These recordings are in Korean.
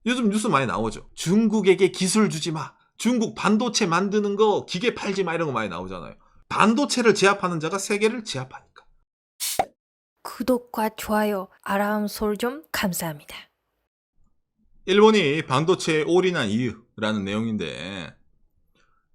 요즘 뉴스 많이 나오죠. 중국에게 기술 주지 마. 중국 반도체 만드는 거 기계 팔지 마 이런 거 많이 나오잖아요. 반도체를 제압하는 자가 세계를 제압하니까. 구독과 좋아요, 알람 설정 감사합니다. 일본이 반도체에 올인한 이유라는 내용인데,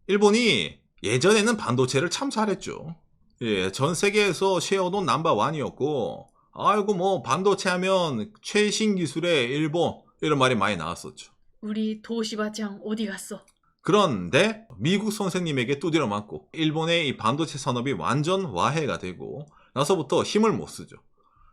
일본이 예전에는 반도체를 참 잘했죠. 예, 전 세계에서 쉐어도 넘버1이었고, 아이고 뭐 반도체 하면 최신 기술의 일본 이런 말이 많이 나왔었죠. 우리 도시바짱 어디 갔어? 그런데 미국 선생님에게 두드려 맞고 일본의 이 반도체 산업이 완전 와해가 되고 나서부터 힘을 못 쓰죠.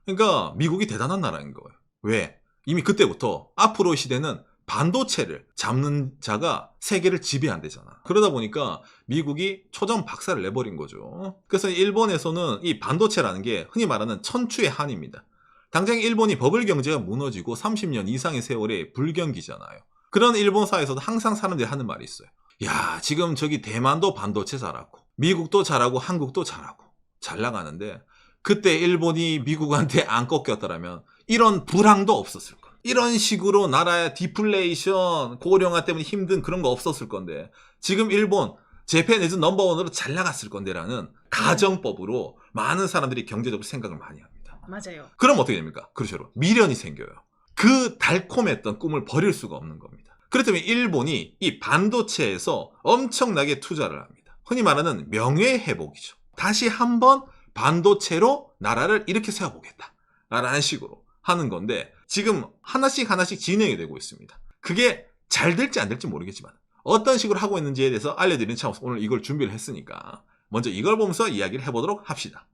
그러니까 미국이 대단한 나라인 거예요. 왜? 이미 그때부터 앞으로 시대는 반도체를 잡는 자가 세계를 지배한대잖아. 그러다 보니까 미국이 초전 박살을 내버린 거죠. 그래서 일본에서는 이 반도체라는 게 흔히 말하는 천추의 한입니다. 당장 일본이 버블 경제가 무너지고 30년 이상의 세월의 불경기잖아요. 그런 일본사에서도 항상 사람들이 하는 말이 있어요. 야, 지금 저기 대만도 반도체 잘하고 미국도 잘하고 한국도 잘하고 잘 나가는데 그때 일본이 미국한테 안 꺾였더라면 이런 불황도 없었을 거야. 이런 식으로 나라의 디플레이션, 고령화 때문에 힘든 그런 거 없었을 건데 지금 일본 재팬 이즈 넘버1으로 잘 나갔을 건데라는 가정법으로 많은 사람들이 경제적으로 생각을 많이 합니다. 맞아요. 그럼 어떻게 됩니까? 그렇죠. 미련이 생겨요. 그 달콤했던 꿈을 버릴 수가 없는 겁니다. 그렇다면 일본이 이 반도체에서 엄청나게 투자를 합니다. 흔히 말하는 명예회복이죠. 다시 한번 반도체로 나라를 이렇게 세워보겠다 라는 식으로 하는 건데 지금 하나씩 진행이 되고 있습니다. 그게 잘 될지 안 될지 모르겠지만 어떤 식으로 하고 있는지에 대해서 알려드리는 차원에서 오늘 이걸 준비를 했으니까 먼저 이걸 보면서 이야기를 해보도록 합시다.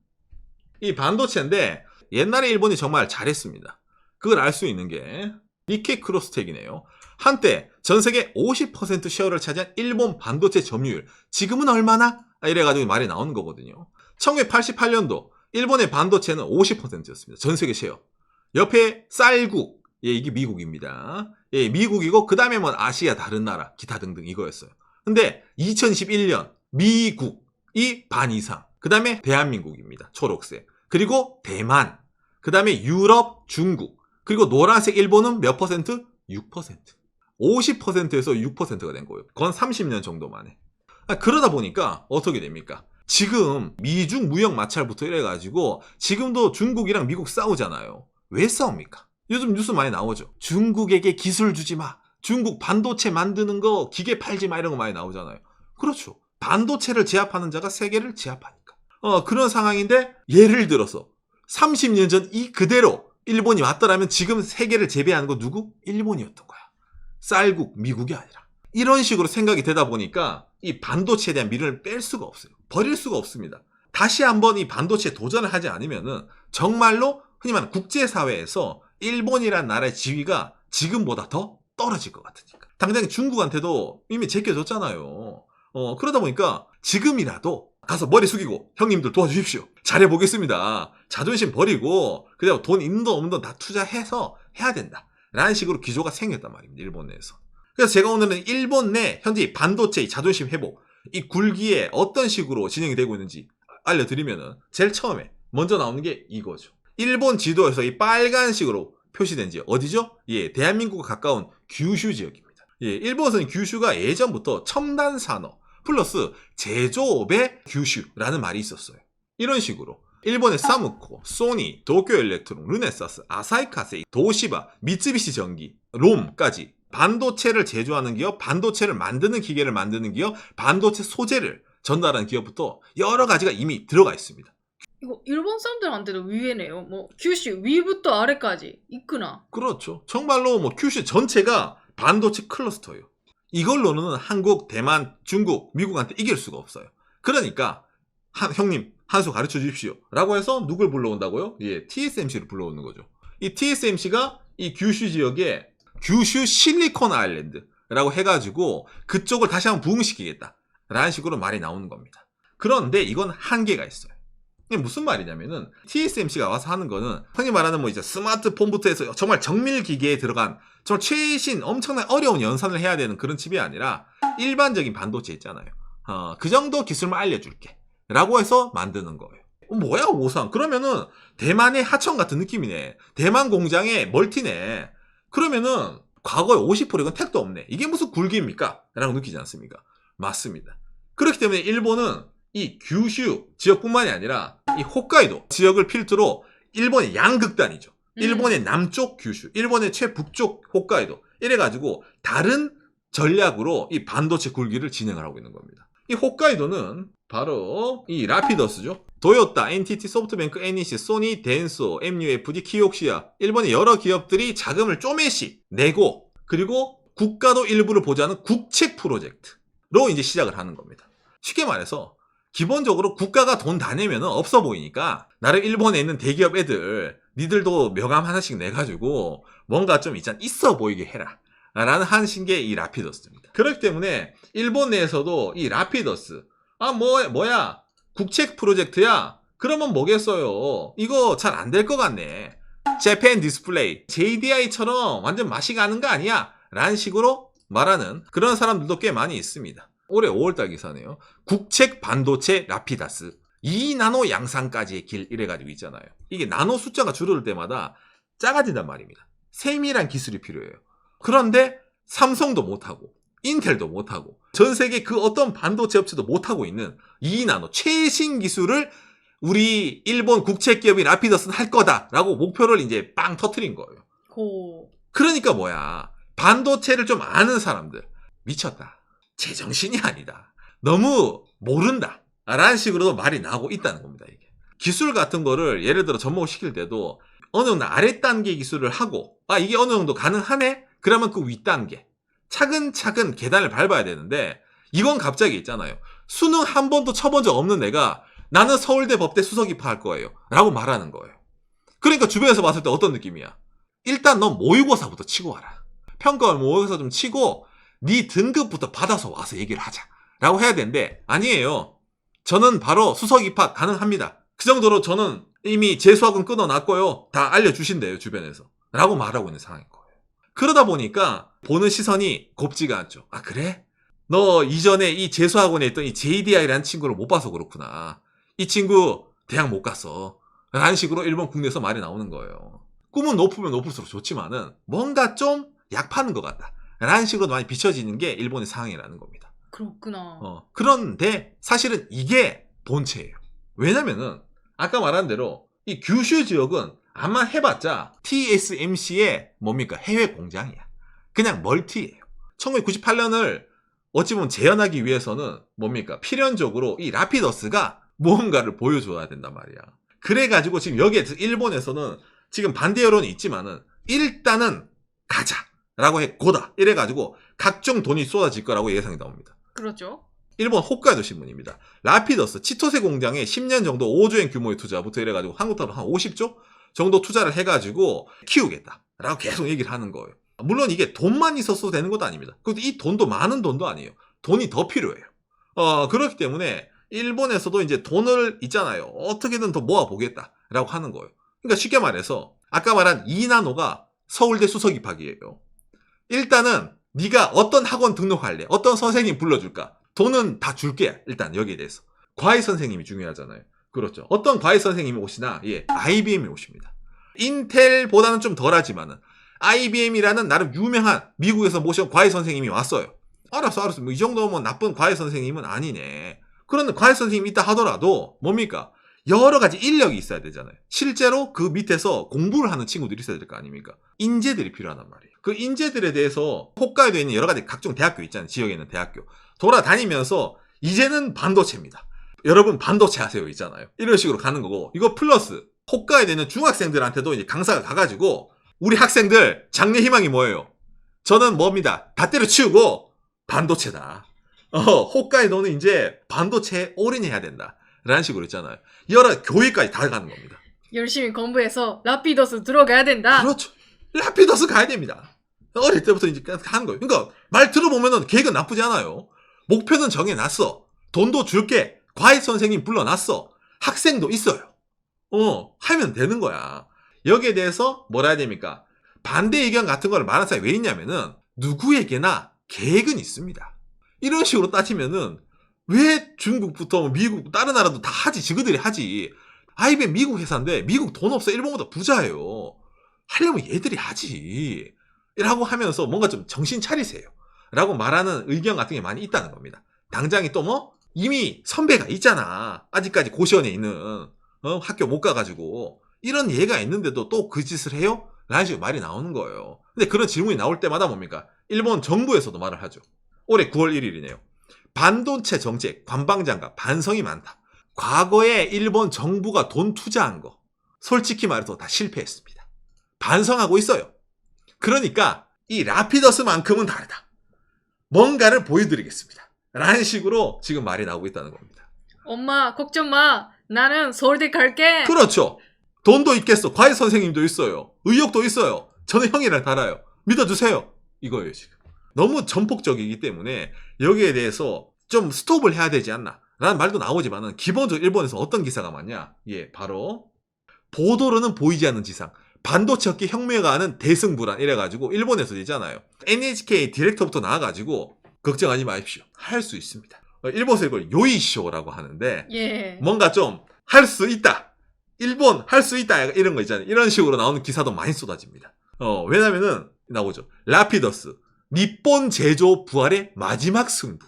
이 반도체인데 옛날에 일본이 정말 잘했습니다. 그걸 알 수 있는 게 니케이 크로스텍이네요. 한때 전 세계 50% 쉐어를 차지한 일본 반도체 점유율 지금은 얼마나? 이래가지고 말이 나오는 거거든요. 1988년도 일본의 반도체는 50%였습니다. 전 세계 쉐어. 옆에 쌀국, 예, 이게 미국입니다. 예, 미국이고 그 다음에 뭐 아시아 다른 나라, 기타 등등 이거였어요. 근데 2021년 미국이 반 이상, 그 다음에 대한민국입니다. 초록색. 그리고 대만, 그 다음에 유럽, 중국, 그리고 노란색 일본은 몇 퍼센트? 6%. 50%에서 6%가 된 거예요. 그건 30년 정도 만에. 그러다 보니까 어떻게 됩니까? 지금 미중 무역 마찰부터 이래가지고 지금도 중국이랑 미국 싸우잖아요. 왜 싸웁니까? 요즘 뉴스 많이 나오죠. 중국에게 기술 주지 마. 중국 반도체 만드는 거 기계 팔지 마 이런 거 많이 나오잖아요. 그렇죠. 반도체를 제압하는 자가 세계를 제압하니까. 그런 상황인데 예를 들어서 30년 전 이 그대로 일본이 왔더라면 지금 세계를 제배하는 거 누구? 일본이었던 거야. 쌀국, 미국이 아니라. 이런 식으로 생각이 되다 보니까 이 반도체에 대한 미련을 뺄 수가 없어요. 버릴 수가 없습니다. 다시 한번 이 반도체에 도전을 하지 않으면은 정말로 흔히 말하는 국제사회에서 일본이라는 나라의 지위가 지금보다 더 떨어질 것 같으니까. 당장 중국한테도 이미 제껴줬잖아요. 그러다 보니까 지금이라도 가서 머리 숙이고 형님들 도와주십시오. 잘해보겠습니다. 자존심 버리고 그냥 돈 있는 돈 없는 돈 다 투자해서 해야 된다. 라는 식으로 기조가 생겼단 말입니다. 일본 내에서. 그래서 제가 오늘은 일본 내 현재 반도체 자존심 회복 이 굴기에 어떤 식으로 진행이 되고 있는지 알려드리면은 제일 처음에 먼저 나오는 게 이거죠. 일본 지도에서 이 빨간식으로 표시된 지역 어디죠? 예, 대한민국과 가까운 규슈 지역입니다. 예, 일본에서는 규슈가 예전부터 첨단 산업 플러스 제조업의 규슈라는 말이 있었어요. 이런 식으로 일본의 사무코, 소니, 도쿄엘렉트론, 르네사스, 아사히카세, 도시바, 미쓰비시 전기, 롬까지 반도체를 제조하는 기업, 반도체를 만드는 기계를 만드는 기업, 반도체 소재를 전달하는 기업부터 여러 가지가 이미 들어가 있습니다. 이거 일본 사람들한테도 위에네요. 뭐 규슈 위부터 아래까지 있구나. 그렇죠. 정말로 뭐 규슈 전체가 반도체 클러스터예요. 이걸로는 한국, 대만, 중국, 미국한테 이길 수가 없어요. 그러니까 형님 한 수 가르쳐 주십시오. 라고 해서 누굴 불러온다고요? 예, TSMC를 불러오는 거죠. 이 TSMC가 이 규슈 지역에 규슈 실리콘 아일랜드라고 해가지고 그쪽을 다시 한번 부흥시키겠다. 라는 식으로 말이 나오는 겁니다. 그런데 이건 한계가 있어요. 이게 무슨 말이냐면은 TSMC가 와서 하는 거는 흔히 말하는 뭐 이제 스마트폰부터 해서 정말 정밀 기계에 들어간 정말 최신 엄청난 어려운 연산을 해야 되는 그런 칩이 아니라 일반적인 반도체 있잖아요. 그 정도 기술만 알려줄게. 라고 해서 만드는 거예요. 뭐야 오상? 그러면은 대만의 하청 같은 느낌이네. 대만 공장의 멀티네. 그러면은 과거에 50% 이건 택도 없네. 이게 무슨 굴기입니까? 라고 느끼지 않습니까? 맞습니다. 그렇기 때문에 일본은 이 규슈 지역뿐만이 아니라 이 홋카이도 지역을 필두로 일본의 양극단이죠. 일본의 남쪽 규슈, 일본의 최북쪽 홋카이도 이래가지고 다른 전략으로 이 반도체 굴기를 진행을 하고 있는 겁니다. 이 홋카이도는 바로 이 라피더스죠. 도요타, NTT, 소프트뱅크, NEC, 소니, 덴소, MUFG, 키옥시아 일본의 여러 기업들이 자금을 쪼매씩 내고 그리고 국가도 일부를 보좌하는 국책 프로젝트로 이제 시작을 하는 겁니다. 쉽게 말해서 기본적으로 국가가 돈 다 내면 없어 보이니까 나름 일본에 있는 대기업 애들 니들도 명함 하나씩 내가지고 뭔가 좀 있어 보이게 해라 라는 하신 게 이 라피더스입니다. 그렇기 때문에 일본 내에서도 이 라피더스 뭐야 국책 프로젝트야 그러면 뭐겠어요 이거 잘 안 될 것 같네 재팬 디스플레이 JDI처럼 완전 맛이 가는 거 아니야 라는 식으로 말하는 그런 사람들도 꽤 많이 있습니다. 올해 5월달 기사네요. 국책 반도체 라피다스 2나노 양산까지의 길 이래가지고 있잖아요. 이게 나노 숫자가 줄어들 때마다 작아진단 말입니다. 세밀한 기술이 필요해요. 그런데 삼성도 못하고 인텔도 못하고 전 세계 그 어떤 반도체 업체도 못하고 있는 2나노 최신 기술을 우리 일본 국책기업인 라피더스는 할 거다라고 목표를 이제 빵 터트린 거예요. 그러니까 뭐야 반도체를 좀 아는 사람들 미쳤다. 제정신이 아니다. 너무 모른다. 라는 식으로도 말이 나오고 있다는 겁니다. 이게. 기술 같은 거를 예를 들어 접목을 시킬 때도 어느 정도 아랫단계 기술을 하고 이게 어느 정도 가능하네? 그러면 그 윗단계 차근차근 계단을 밟아야 되는데 이건 갑자기 있잖아요. 수능 한 번도 쳐본 적 없는 애가 나는 서울대 법대 수석 입학할 거예요. 라고 말하는 거예요. 그러니까 주변에서 봤을 때 어떤 느낌이야? 일단 넌 모의고사부터 치고 와라. 평가원 모의고사 좀 치고 네 등급부터 받아서 와서 얘기를 하자. 라고 해야 되는데 아니에요. 저는 바로 수석 입학 가능합니다. 그 정도로 저는 이미 재수학은 끊어놨고요. 다 알려주신대요. 주변에서. 라고 말하고 있는 상황인 거예요. 그러다 보니까 보는 시선이 곱지가 않죠. 아 그래? 너 이전에 이 재수학원에 있던 이 JDI라는 친구를 못 봐서 그렇구나. 이 친구 대학 못 갔어. 라는 식으로 일본 국내에서 말이 나오는 거예요. 꿈은 높으면 높을수록 좋지만은 뭔가 좀 약파는 것 같다. 라는 식으로 많이 비춰지는 게 일본의 상황이라는 겁니다. 그렇구나. 그런데 사실은 이게 본체예요. 왜냐면은 아까 말한 대로 이 규슈 지역은 아마 해봤자 TSMC의 뭡니까 해외 공장이야. 그냥 멀티예요. 1998년을 어찌 보면 재현하기 위해서는 뭡니까 필연적으로 이 라피더스가 무언가를 보여줘야 된단 말이야. 그래가지고 지금 여기에 일본에서는 지금 반대 여론이 있지만은 일단은 가자라고 해 고다 이래가지고 각종 돈이 쏟아질 거라고 예상이 나옵니다. 그렇죠. 일본 홋카이도 신문입니다. 라피더스 치토세 공장에 10년 정도 5조엔 규모의 투자부터 이래가지고 한국 돈으로 한 50조 정도 투자를 해가지고 키우겠다라고 계속 얘기를 하는 거예요. 물론 이게 돈만 있어서 되는 것도 아닙니다. 그리고 이 돈도 많은 돈도 아니에요. 돈이 더 필요해요. 그렇기 때문에 일본에서도 이제 돈을 있잖아요. 어떻게든 더 모아보겠다라고 하는 거예요. 그러니까 쉽게 말해서 아까 말한 2나노가 서울대 수석 입학이에요. 일단은 네가 어떤 학원 등록할래? 어떤 선생님 불러줄까? 돈은 다 줄게. 일단 여기에 대해서. 과외 선생님이 중요하잖아요. 그렇죠. 어떤 과외 선생님이 오시나? IBM이 오십니다. 인텔보다는 좀 덜하지만은 IBM이라는 나름 유명한 미국에서 모셔온 과외 선생님이 왔어요. 알았어. 뭐 이 정도면 나쁜 과외 선생님은 아니네. 그런데 과외 선생님이 있다 하더라도 뭡니까? 여러 가지 인력이 있어야 되잖아요. 실제로 그 밑에서 공부를 하는 친구들이 있어야 될 거 아닙니까? 인재들이 필요하단 말이에요. 그 인재들에 대해서 홋카이도에 있는 여러 가지 각종 대학교 있잖아요. 지역에 있는 대학교. 돌아다니면서 이제는 반도체입니다. 여러분 반도체 하세요 있잖아요. 이런 식으로 가는 거고 이거 플러스 홋카이도에 있는 중학생들한테도 이제 강사가 가가지고 우리 학생들 장래 희망이 뭐예요? 저는 뭡니다. 다 때려치우고 반도체다. 홋카이도는 이제 반도체에 올인해야 된다. 라는 식으로 있잖아요. 여러 교육까지 다 가는 겁니다. 열심히 공부해서 라피더스 들어가야 된다. 그렇죠. 라피더스 가야 됩니다. 어릴 때부터 이제 하는 거예요. 그러니까 말 들어보면은 계획은 나쁘지 않아요. 목표는 정해놨어. 돈도 줄게. 과외 선생님 불러놨어. 학생도 있어요. 하면 되는 거야. 여기에 대해서 뭐라 해야 됩니까? 반대 의견 같은 걸 말하는 사람이 왜 있냐면은 누구에게나 계획은 있습니다. 이런 식으로 따지면은 왜 중국부터 미국 다른 나라도 다 하지. 지그들이 하지. IBM 미국 회사인데 미국 돈 없어. 일본보다 부자예요. 하려면 얘들이 하지. 라고 하면서 뭔가 좀 정신 차리세요. 라고 말하는 의견 같은 게 많이 있다는 겁니다. 당장이 또 뭐 이미 선배가 있잖아. 아직까지 고시원에 있는 학교 못 가가지고 이런 예가 있는데도 또 그 짓을 해요? 라는 식으로 말이 나오는 거예요. 근데 그런 질문이 나올 때마다 뭡니까? 일본 정부에서도 말을 하죠. 올해 9월 1일이네요. 반도체 정책, 관방장과 반성이 많다. 과거에 일본 정부가 돈 투자한 거 솔직히 말해서 다 실패했습니다. 반성하고 있어요. 그러니까 이 라피더스만큼은 다르다. 뭔가를 보여드리겠습니다. 라는 식으로 지금 말이 나오고 있다는 겁니다. 엄마 걱정 마. 나는 서울대 갈게. 그렇죠. 돈도 있겠어. 과외 선생님도 있어요. 의욕도 있어요. 저는 형이랑 달아요. 믿어주세요. 이거예요 지금. 너무 전폭적이기 때문에 여기에 대해서 좀 스톱을 해야 되지 않나 라는 말도 나오지만은 기본적으로 일본에서 어떤 기사가 많냐. 예, 바로 보도로는 보이지 않는 지상. 반도체 업계 혁명가 하는 대승불안 이래가지고 일본에서 있잖아요. NHK 디렉터부터 나와가지고 걱정하지 마십시오. 할 수 있습니다. 일본에서 이걸 요이쇼라고 하는데 예. 뭔가 좀 할 수 있다. 일본 할 수 있다. 이런 거 있잖아요. 이런 식으로 나오는 기사도 많이 쏟아집니다. 왜냐면은 나오죠. 라피더스. 니폰 제조 부활의 마지막 승부.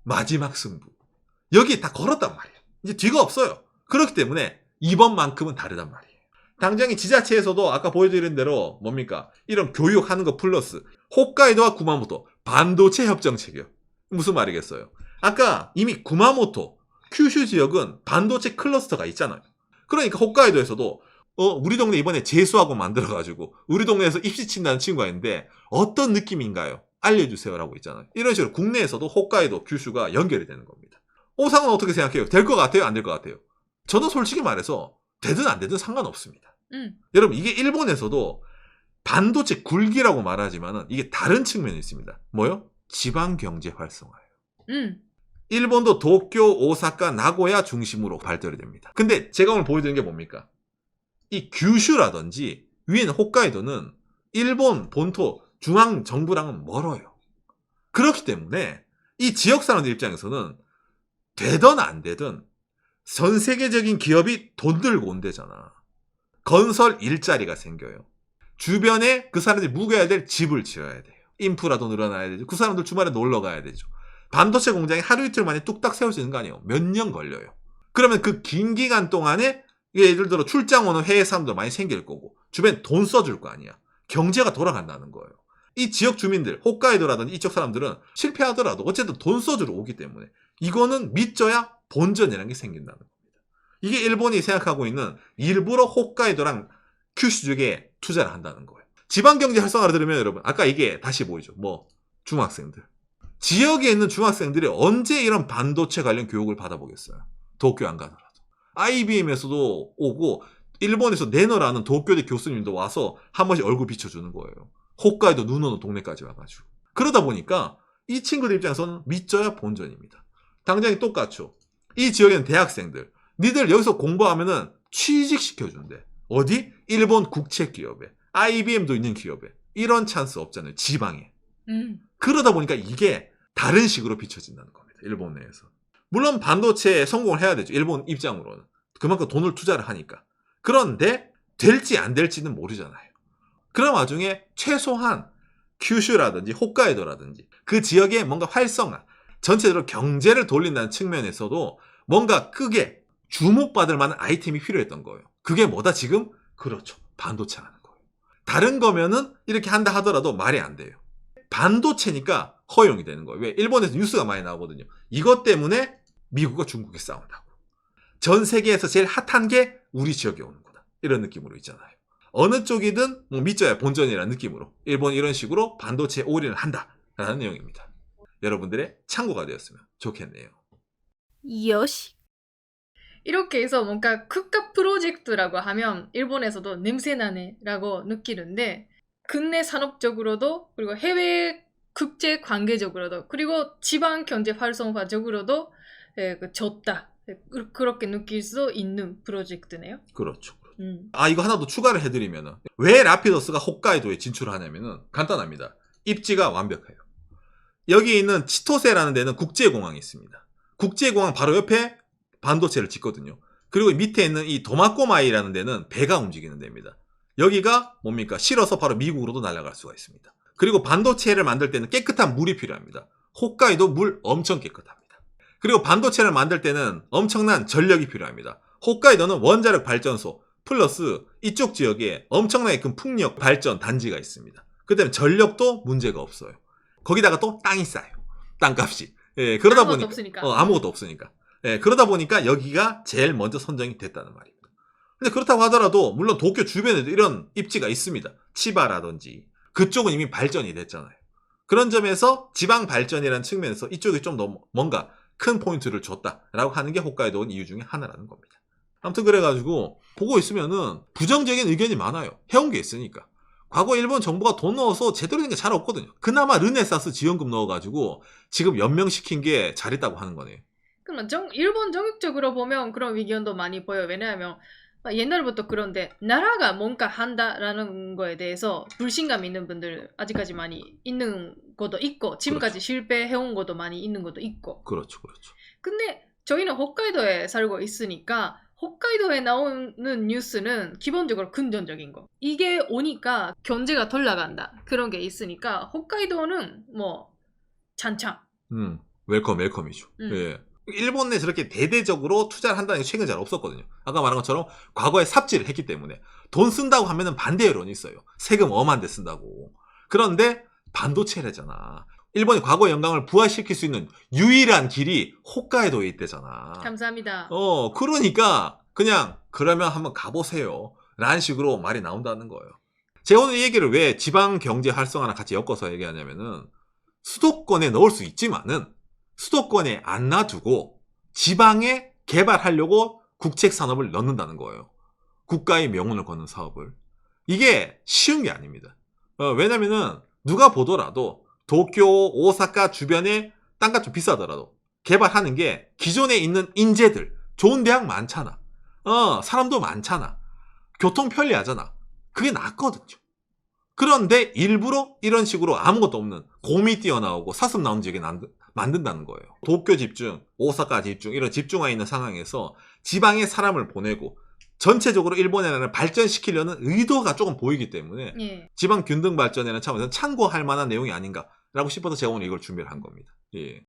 마지막 승부. 여기 다 걸었단 말이에요. 이제 뒤가 없어요. 그렇기 때문에 이번만큼은 다르단 말이에요. 당장이 지자체에서도 아까 보여드린 대로 뭡니까? 이런 교육하는 거 플러스 홋카이도와 구마모토 반도체 협정 체결. 무슨 말이겠어요? 아까 이미 구마모토, 큐슈 지역은 반도체 클러스터가 있잖아요. 그러니까 홋카이도에서도 우리 동네 이번에 재수학원 만들어가지고 우리 동네에서 입시 친다는 친구가 있는데 어떤 느낌인가요? 알려주세요라고 있잖아요. 이런 식으로 국내에서도 홋카이도, 큐슈가 연결이 되는 겁니다. 오상은 어떻게 생각해요? 될 것 같아요? 안 될 것 같아요? 저는 솔직히 말해서 되든 안 되든 상관없습니다. 여러분 이게 일본에서도 반도체 굴기라고 말하지만은 이게 다른 측면이 있습니다. 뭐요? 지방경제 활성화예요. 일본도 도쿄, 오사카, 나고야 중심으로 발달이 됩니다. 근데 제가 오늘 보여드리는 게 뭡니까? 이 규슈라든지 위에는 홋카이도는 일본 본토 중앙정부랑은 멀어요. 그렇기 때문에 이 지역 사람들 입장에서는 되든 안 되든 전 세계적인 기업이 돈 들고 온대잖아. 건설 일자리가 생겨요. 주변에 그 사람들이 묵어야 될 집을 지어야 돼요. 인프라도 늘어나야 되죠. 그 사람들 주말에 놀러 가야 되죠. 반도체 공장이 하루 이틀 만에 뚝딱 세워지는 거 아니에요. 몇 년 걸려요. 그러면 그 긴 기간 동안에 예를 들어 출장 오는 해외 사람도 많이 생길 거고 주변에 돈 써줄 거 아니야. 경제가 돌아간다는 거예요. 이 지역 주민들, 홋카이도라든지 이쪽 사람들은 실패하더라도 어쨌든 돈 써주러 오기 때문에 이거는 믿져야 본전이라는 게 생긴다는 겁니다. 이게 일본이 생각하고 있는 일부러 홋카이도랑 큐슈 쪽에 투자를 한다는 거예요. 지방경제 활성화를 들으면 여러분 아까 이게 다시 보이죠. 뭐 중학생들. 지역에 있는 중학생들이 언제 이런 반도체 관련 교육을 받아보겠어요. 도쿄 안 가더라도. IBM에서도 오고 일본에서 내너라는 도쿄대 교수님도 와서 한 번씩 얼굴 비춰주는 거예요. 홋카이도 눈 오는 동네까지 와가지고. 그러다 보니까 이 친구들 입장에서는 믿져야 본전입니다. 당장이 똑같죠. 이 지역에는 대학생들. 니들 여기서 공부하면은 취직시켜준대. 어디? 일본 국책기업에. IBM도 있는 기업에. 이런 찬스 없잖아요. 지방에. 그러다 보니까 이게 다른 식으로 비춰진다는 겁니다. 일본 내에서. 물론 반도체에 성공을 해야 되죠. 일본 입장으로는. 그만큼 돈을 투자를 하니까. 그런데 될지 안 될지는 모르잖아요. 그런 와중에 최소한 큐슈라든지 홋카이도라든지 그 지역의 뭔가 활성화, 전체적으로 경제를 돌린다는 측면에서도 뭔가 크게 주목받을 만한 아이템이 필요했던 거예요. 그게 뭐다 지금? 그렇죠. 반도체라는 거예요. 다른 거면은 이렇게 한다 하더라도 말이 안 돼요. 반도체니까 허용이 되는 거예요. 왜? 일본에서 뉴스가 많이 나오거든요. 이것 때문에 미국과 중국이 싸운다고. 전 세계에서 제일 핫한 게 우리 지역에 오는 거다. 이런 느낌으로 있잖아요. 어느 쪽이든 뭐 믿져야 본전이라는 느낌으로 일본이 이런 식으로 반도체에 올인을 한다라는 내용입니다. 여러분들의 참고가 되었으면 좋겠네요. 요시. 이렇게 해서 뭔가 국가 프로젝트라고 하면 일본에서도 냄새나네라고 느끼는데 국내 산업적으로도 그리고 해외 국제 관계적으로도 그리고 지방 경제 활성화적으로도 좋다. 그렇게 느낄 수 있는 프로젝트네요. 그렇죠. 이거 하나 더 추가를 해드리면은 왜 라피더스가 홋카이도에 진출하냐면은 간단합니다. 입지가 완벽해요. 여기 있는 치토세라는 데는 국제공항이 있습니다. 국제공항 바로 옆에 반도체를 짓거든요. 그리고 밑에 있는 이 도마꼬마이라는 데는 배가 움직이는 데입니다. 여기가 뭡니까? 실어서 바로 미국으로도 날아갈 수가 있습니다. 그리고 반도체를 만들 때는 깨끗한 물이 필요합니다. 홋카이도 물 엄청 깨끗합니다. 그리고 반도체를 만들 때는 엄청난 전력이 필요합니다. 홋카이도는 원자력 발전소 플러스 이쪽 지역에 엄청나게 큰 풍력 발전 단지가 있습니다. 그 때문에 전력도 문제가 없어요. 거기다가 또 땅이 싸요. 땅값이. 예, 그러다 아무것도 보니까 없으니까. 아무것도 없으니까. 예, 그러다 보니까 여기가 제일 먼저 선정이 됐다는 말입니다. 근데 그렇다고 하더라도 물론 도쿄 주변에도 이런 입지가 있습니다. 치바라든지 그쪽은 이미 발전이 됐잖아요. 그런 점에서 지방 발전이라는 측면에서 이쪽이 좀 더 뭔가 큰 포인트를 줬다라고 하는 게 홋카이도 온 이유 중에 하나라는 겁니다. 아무튼 그래가지고 보고 있으면은 부정적인 의견이 많아요. 해온 게 있으니까. 과거 일본 정부가 돈 넣어서 제대로 된 게 잘 없거든요. 그나마 르네사스 지원금 넣어가지고 지금 연명시킨 게 잘했다고 하는 거네요. 그러면 일본 정책적으로 보면 그런 의견도 많이 보여요. 왜냐하면 옛날부터 그런데 나라가 뭔가 한다라는 거에 대해서 불신감 있는 분들 아직까지 많이 있는 것도 있고 지금까지 실패해온 것도 많이 있는 것도 있고. 그렇죠, 그렇죠. 근데 저희는 홋카이도에 살고 있으니까 홋카이도에 나오는 뉴스는 기본적으로 긍정적인 거. 이게 오니까 경제가 덜 나간다. 그런 게 있으니까 홋카이도는 뭐 찬창. 웰컴이죠. 예. 일본 내 저렇게 대대적으로 투자를 한다는 게 최근 잘 없었거든요. 아까 말한 것처럼 과거에 삽질을 했기 때문에 돈 쓴다고 하면은 반대 여론이 있어요. 세금 엄한데 쓴다고. 그런데 반도체래잖아. 일본이 과거의 영광을 부활시킬 수 있는 유일한 길이 홋카이도에 있대잖아. 감사합니다. 그러니까 그냥 그러면 한번 가보세요. 라는 식으로 말이 나온다는 거예요. 제가 오늘 이 얘기를 왜 지방 경제 활성화랑 같이 엮어서 얘기하냐면은 수도권에 넣을 수 있지만은 수도권에 안 놔두고 지방에 개발하려고 국책 산업을 넣는다는 거예요. 국가의 명운을 거는 사업을. 이게 쉬운 게 아닙니다. 왜냐면은 누가 보더라도 도쿄, 오사카 주변에 땅값 좀 비싸더라도 개발하는 게 기존에 있는 인재들, 좋은 대학 많잖아. 사람도 많잖아. 교통 편리하잖아. 그게 낫거든요. 그런데 일부러 이런 식으로 아무것도 없는 곰이 뛰어나오고 사슴 나오는 지역에 만든다는 거예요. 도쿄 집중, 오사카 집중 이런 집중화 있는 상황에서 지방에 사람을 보내고 전체적으로 일본의 나라를 발전시키려는 의도가 조금 보이기 때문에 예. 지방 균등 발전에는 참고할 만한 내용이 아닌가라고 싶어서 제가 오늘 이걸 준비를 한 겁니다. 예.